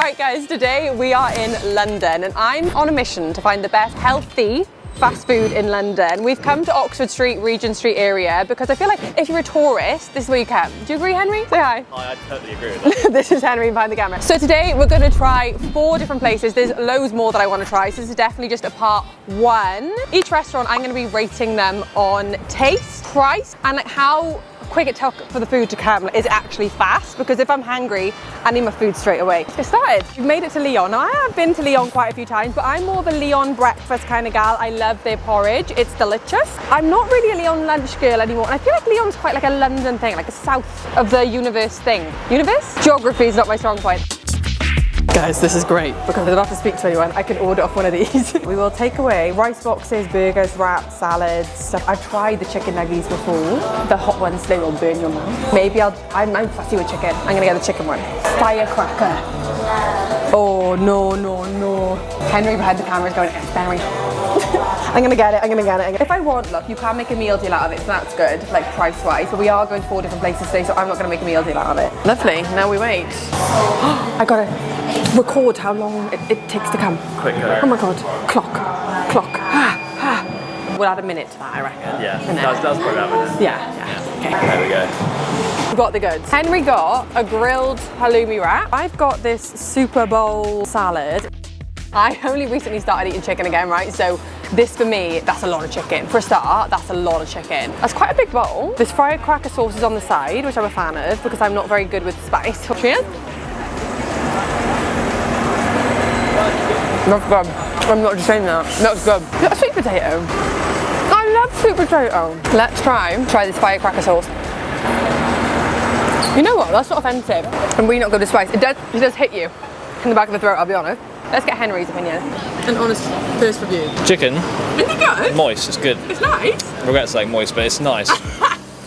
Right guys, today we are in London and I'm on a mission to find the best healthy fast food in London. We've come to Oxford Street, Regent Street area because I feel like if you're a tourist, this is where you come. Do you agree, Henry? Say hi. Hi, I totally agree with that. This is Henry behind the camera. So today we're going to try 4 different places. There's loads more that I want to try, so this is definitely just a part 1. Each restaurant I'm going to be rating them on taste, price, and like how quick it took for the food to come. Is it actually fast? Because if I'm hungry, I need my food straight away. Let's get started. We've made it to Lyon. Now I have been to Lyon quite a few times, but I'm more of a Lyon breakfast kind of gal. I love their porridge. It's delicious. I'm not really a Lyon lunch girl anymore. And I feel like Lyon's quite like a London thing, like a south of the universe thing. Universe? Geography is not my strong point. Guys, this is great because I don't have to speak to anyone. I can order off one of these. We will take away rice boxes, burgers, wraps, salads, stuff. I've tried the chicken nuggets before. The hot ones, they will burn your mouth. Maybe I'm fussy with chicken. I'm gonna get the chicken one. Firecracker. Oh, no. Henry behind the camera is going, it's berry. I'm gonna get it. If I want, look, you can make a meal deal out of it, so that's good, like price-wise. So we are going to 4 different places today, so I'm not gonna make a meal deal out of it. Lovely, now we wait. I gotta record how long it takes to come. Quicker. Oh my God, clock. We'll add a minute to that, I reckon. Yeah, that's probably that minute. Yeah. Okay. There we go. We've got the goods. Henry got a grilled halloumi wrap. I've got this Super Bowl salad. I only recently started eating chicken again, right? So this for me, that's a lot of chicken. For a start, that's a lot of chicken. That's quite a big bowl. There's firecracker sauces on the side, which I'm a fan of because I'm not very good with spice. Cheers. That's good. I'm not just saying that. That's good. Is that a sweet potato? I love sweet potato. Let's try this firecracker sauce. You know what? That's not offensive. I'm really not good with spice. It does hit you in the back of the throat, I'll be honest. Let's get Henry's opinion. An honest first review. Chicken. Isn't it good? Moist, it's good. It's nice. I regret saying moist, but it's nice.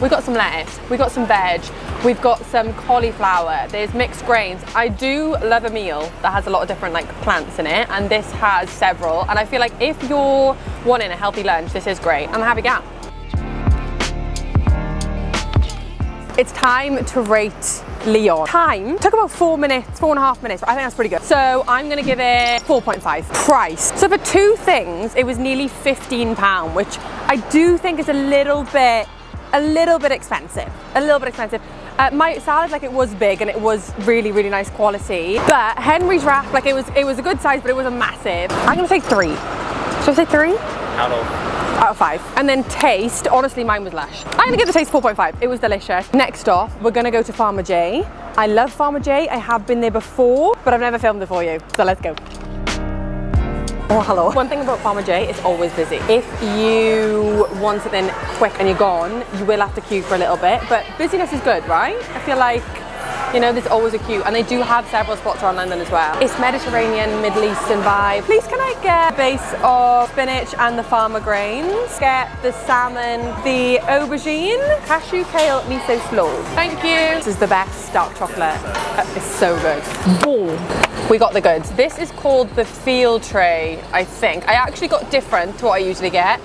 We got some lettuce, we got some veg, we've got some cauliflower, there's mixed grains. I do love a meal that has a lot of different like plants in it, and this has several, and I feel like if you're wanting a healthy lunch, this is great. And have a gap. It's time to rate Lyon. Time took about 4 minutes, 4.5 minutes, but I think that's pretty good. So I'm gonna give it 4.5. Price. So for 2 things, it was nearly £15, which I do think is a little bit expensive. My salad, like, it was big and it was really, really nice quality. But Henry's wrap, like, it was a good size, but it wasn't massive. I'm gonna say 3. Should I say 3? Out of 5. And then taste, honestly, mine was lush. I'm gonna give the taste 4.5. It was delicious. Next off, we're gonna go to Farmer J. I love Farmer J. I have been there before, but I've never filmed it for you. So let's go. Oh, hello. One thing about Farmer J, it's always busy. If you want something quick and you're gone, you will have to queue for a little bit, but busyness is good, right? I feel like, you know, there's always a queue, and they do have several spots around London as well. It's Mediterranean, Middle Eastern vibe. Please, can I get a base of spinach and the farmer grains? Get the salmon, the aubergine, cashew, kale, miso slaw. Thank you. This is the best dark chocolate. It's so good. Boom. We got the goods. This is called the field tray, I think. I actually got different to what I usually get.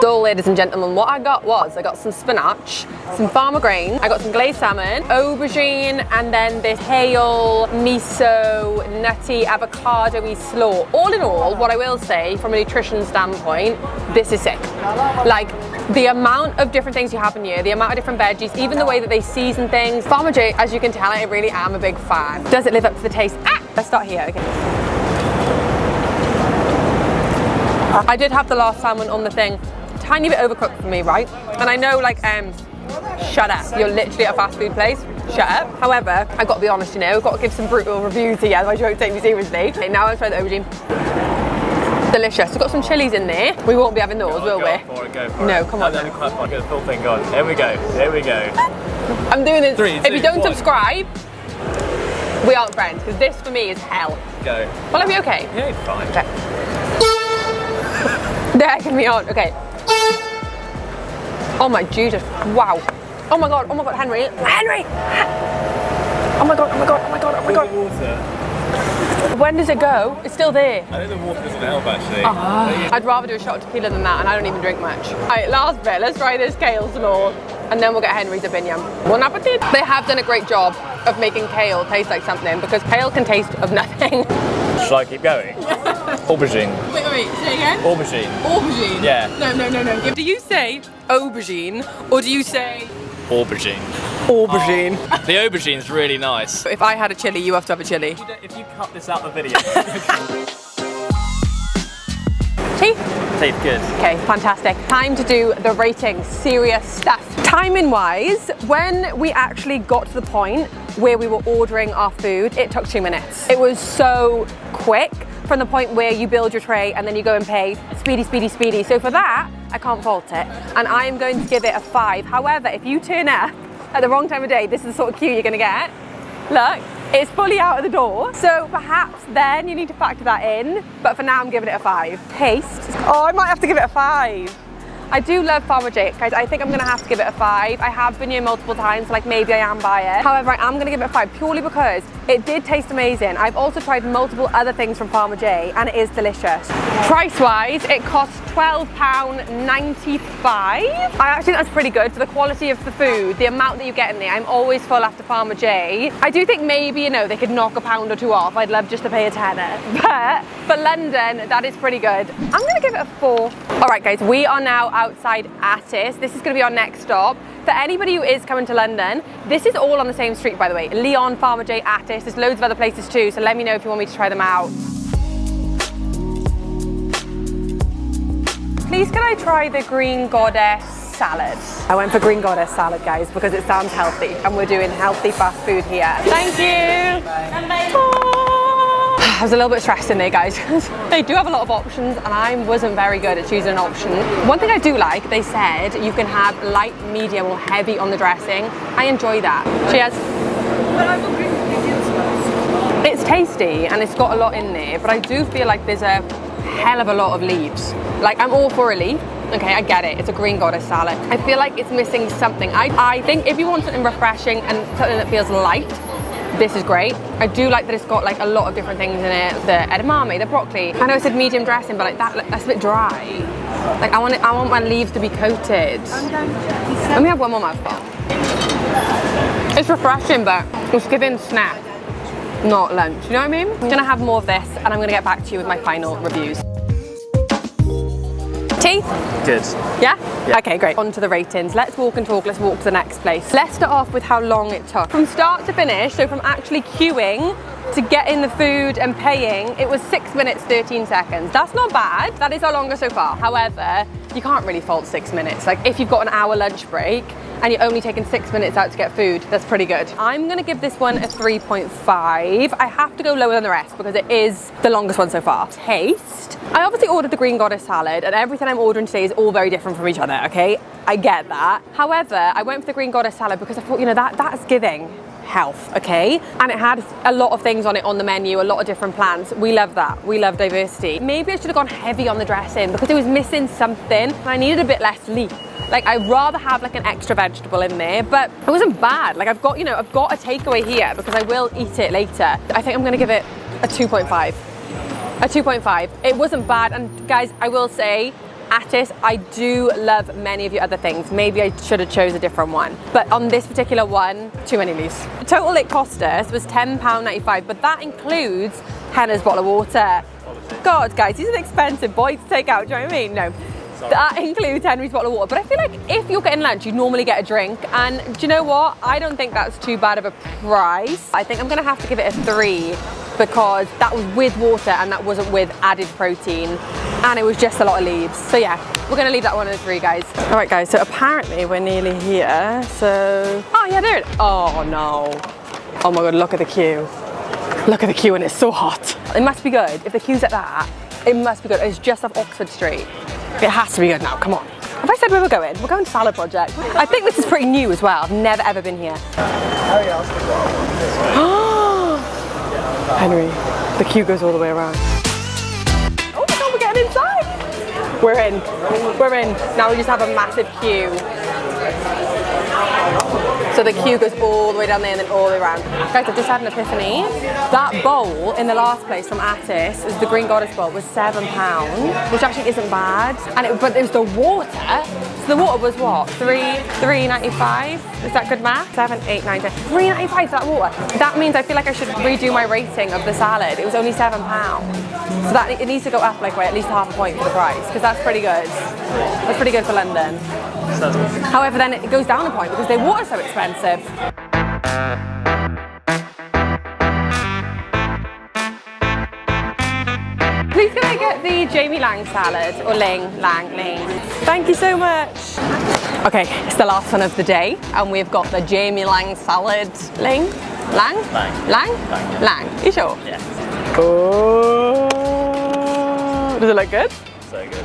So, ladies and gentlemen, what I got some spinach, some farmer grains, I got some glazed salmon, aubergine, and then this kale, miso, nutty, avocado-y slaw. All in all, what I will say from a nutrition standpoint, this is sick. Like, the amount of different things you have in here, the amount of different veggies, even the way that they season things. Farmer J, as you can tell, I really am a big fan. Does it live up to the taste? Let's start here, okay. I did have the last salmon on the thing. Tiny bit overcooked for me, right? And I know, like, shut up. You're literally at a fast food place. Shut up. However, I've got to be honest, you know, I've got to give some brutal reviews here, otherwise you won't take me seriously. Okay, now I'll try the aubergine. Delicious. We've got some chilies in there. We won't be having those, will we? Go for it. No, come on. Let me quite get the full thing on. There we go. I'm doing this. 3, 2, if you don't 1. subscribe, we aren't friends, because this for me is hell. Go. Will I be okay? Yeah, it's fine. Okay. There can be on. Okay. Oh my Jesus. Wow. Oh my God, Henry. Henry! Oh my God. Water. When does it go? It's still there. I think the water doesn't help actually. I'd rather do a shot of tequila than that, and I don't even drink much. Alright, last bit, let's try this kale slaw, and then we'll get Henry's opinion. Bon appetit! They have done a great job of making kale taste like something, because kale can taste of nothing. Shall I keep going? Aubergine. Wait, say again? Aubergine. Aubergine? Yeah. No. Do you say aubergine or do you say Aubergine. aubergine? The aubergine's really nice. If I had a chili, you have to have a chili. If you cut this out the video. Teeth? Teeth, good. Okay, fantastic. Time to do the rating, serious stuff. Timing wise, when we actually got to the point where we were ordering our food, it took 2 minutes. It was so quick from the point where you build your tray and then you go and pay. Speedy, speedy, speedy. So for that, I can't fault it. And I'm going to give it a 5. However, if you turn up at the wrong time of day, this is the sort of queue you're gonna get. Look, it's fully out of the door. So perhaps then you need to factor that in. But for now, I'm giving it a 5. Taste. Oh, I might have to give it a 5. I do love Farmer J, guys. I think I'm gonna have to give it a 5. I have been here multiple times, so like maybe I am biased. However, I am gonna give it a 5 purely because it did taste amazing. I've also tried multiple other things from Farmer J and it is delicious. Price-wise, it costs £12.95. I actually think that's pretty good for the quality of the food, the amount that you get in there. I'm always full after Farmer J. I do think maybe, you know, they could knock a £1 or 2 off. I'd love just to pay a tenner. But for London, that is pretty good. I'm gonna give it a 4. All right, guys, we are now outside Atis. This is gonna be our next stop. For anybody who is coming to London, this is all on the same street, by the way. Leon, Farmer J, Atis. There's loads of other places too, so let me know if you want me to try them out. Please can I try the Green Goddess salad? I went for Green Goddess salad, guys, because it sounds healthy and we're doing healthy fast food here. Thank you. I was a little bit stressed in there, guys, because they do have a lot of options and I wasn't very good at choosing an option. One thing I do like, they said you can have light, medium or heavy on the dressing. I enjoy that. Cheers. It's tasty and it's got a lot in there, but I do feel like there's a hell of a lot of leaves. Like, I'm all for a leaf. Okay, I get it. It's a Green Goddess salad. I feel like it's missing something. I think if you want something refreshing and something that feels light, this is great. I do like that it's got like a lot of different things in it. The edamame, the broccoli. I know it said medium dressing, but like that's a bit dry. Like I want my leaves to be coated. Let me have one more mouthful. It's refreshing, but it's giving snack, not lunch. You know what I mean? I'm gonna have more of this and I'm gonna get back to you with my final reviews. Teeth? Good. Yeah? Yeah. Okay, great. On to the ratings. Let's walk and talk. Let's walk to the next place. Let's start off with how long it took. From start to finish, so from actually queuing to getting the food and paying, it was 6 minutes, 13 seconds. That's not bad. That is our longest so far. However, you can't really fault 6 minutes. Like if you've got an hour lunch break and you're only taking 6 minutes out to get food, that's pretty good. I'm gonna give this one a 3.5. I have to go lower than the rest because it is the longest one so far. Taste. I obviously ordered the Green Goddess salad and everything I'm ordering today is all very different from each other, okay? I get that. However, I went for the Green Goddess salad because I thought, you know, that's giving health, okay? And it had a lot of things on it on the menu, a lot of different plants. We love that. We love diversity. Maybe I should have gone heavy on the dressing because it was missing something and I needed a bit less leaf. Like I'd rather have like an extra vegetable in there, but it wasn't bad. Like I've got a takeaway here because I will eat it later. I think I'm gonna give it a 2.5. A 2.5. It wasn't bad, and guys, I will say, Atis, I do love many of your other things. Maybe I should have chose a different one. But on this particular one, too many leaves. The total it cost us was £10.95, but that includes Henna's bottle of water. God, guys, he's an expensive boy to take out, do you know what I mean? No. Sorry. That includes Henry's bottle of water. But I feel like if you're getting lunch, you normally get a drink. And do you know what? I don't think that's too bad of a price. I think I'm gonna have to give it a 3 because that was with water and that wasn't with added protein. And it was just a lot of leaves. So yeah, we're gonna leave that one at a 3, guys. All right, guys, so apparently we're nearly here. So, oh yeah, there it is. Oh no. Oh my God, look at the queue. Look at the queue and it's so hot. It must be good. If the queue's at that, it must be good. It's just off Oxford Street. It has to be good now, come on. Have I said where we're going? We're going to Salad Project. I think this is pretty new as well. I've never ever been here. Henry, the queue goes all the way around. Oh my God, we're getting inside. We're in. We're in. Now we just have a massive queue. So the queue goes all the way down there and then all the way around. Guys, I've just had an epiphany. That bowl in the last place from Atis, is the Green Goddess bowl, was £7, which actually isn't bad. But it was the water So the water was what? $3.95? Is that good math? 7, 8, 9, 10. $3.95 for that water. That means I feel like I should redo my rating of the salad. It was only £7. So that it needs to go up like by at least half a point for the price, because that's pretty good. That's pretty good for London. However, then it goes down a point because their water's so expensive. Please can I get the Jamie Lang salad, or Ling. Thank you so much. Okay, it's the last one of the day, and we've got the Jamie Lang salad. Lang? You sure? Yeah. Oh. Does it look good? So good.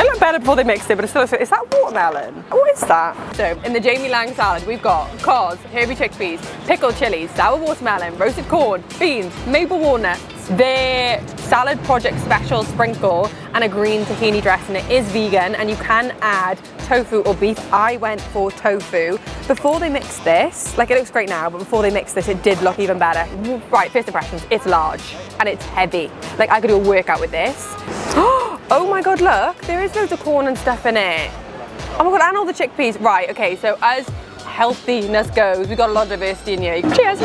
It looked better before they mixed it, but it's still, is that watermelon? What is that? So, in the Jamie Lang salad, we've got cos, herby chickpeas, pickled chilies, sour watermelon, roasted corn, beans, maple walnuts, their salad project special sprinkle, and a green tahini dressing. It is vegan, and you can add tofu or beef. I went for tofu. Before they mixed this, like it looks great now, but before they mixed this, it did look even better. Right, first impressions, it's large, and it's heavy. Like I could do a workout with this. Oh my God, look, there is loads of corn and stuff in it. Oh my God, and all the chickpeas. Right, okay, so as healthiness goes, we've got a lot of diversity in here. Cheers.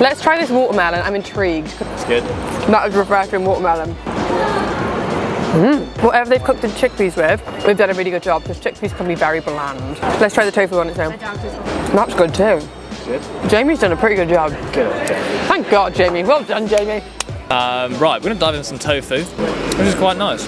Let's try this watermelon, I'm intrigued. It's good. That is refreshing watermelon. Whatever they've cooked the chickpeas with, they've done a really good job, because chickpeas can be very bland. Let's try the tofu on its own. That's good too. Good. Jamie's done a pretty good job. Good. Thank God, Jamie. Well done, Jamie. Right, we're going to dive into some tofu, which is quite nice.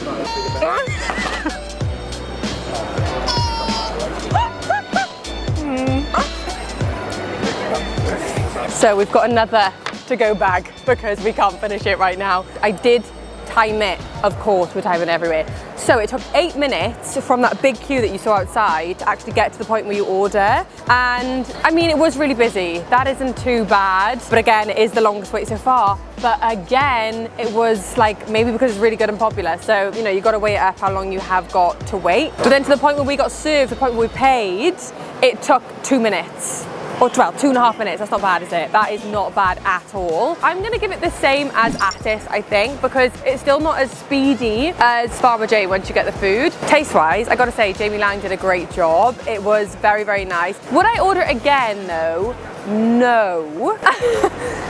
So we've got another to-go bag because we can't finish it right now. I did time it, of course, we're timing everywhere. So it took 8 minutes from that big queue that you saw outside to actually get to the point where you order. And I mean, it was really busy. That isn't too bad. But again, it is the longest wait so far. But again, it was like, maybe because it's really good and popular. So, you know, you got to weigh it up how long you have got to wait. But then to the point where we got served, the point where we paid, it took 2 minutes. Or 2.5 minutes, that's not bad, is it? That is not bad at all. I'm gonna give it the same as Atis, I think, because it's still not as speedy as Farmer J once you get the food. Taste-wise, I gotta say, Jamie Lang did a great job. It was very, very nice. Would I order it again, though? No.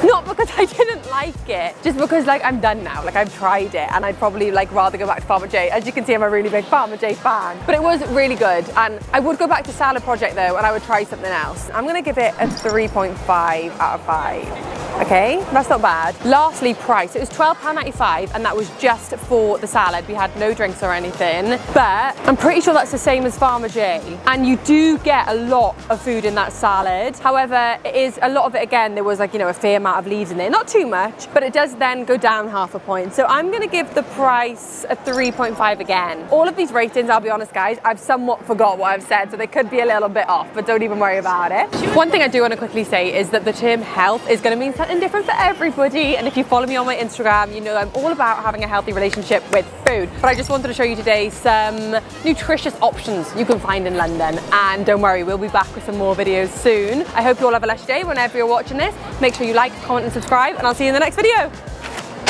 Not because I didn't like it, just because like I'm done now, like I've tried it, and I'd probably like rather go back to Farmer J. As you can see, I'm a really big Farmer J fan, but it was really good, and I would go back to Salad Project though, and I would try something else. I'm gonna give it a 3.5 out of 5. Okay, that's not bad. Lastly, price. It was £12.95, and that was just for the salad. We had no drinks or anything, but I'm pretty sure that's the same as Farmer J, and you do get a lot of food in that salad. However, it is a lot of it, again, there was like, you know, a fair amount of leaves in there, not too much, but it does then go down half a point. So I'm gonna give the price a 3.5 again. All of these ratings, I'll be honest guys, I've somewhat forgot what I've said, so they could be a little bit off, but don't even worry about it. One thing I do want to quickly say is that the term health is going to mean something different for everybody, and if you follow me on my Instagram, you know I'm all about having a healthy relationship with food. But I just wanted to show you today some nutritious options you can find in London, and don't worry, we'll be back with some more videos soon. I hope you all have a lush day whenever you're watching this. Make sure you like, comment and subscribe, and I'll see you in the next video.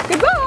Goodbye!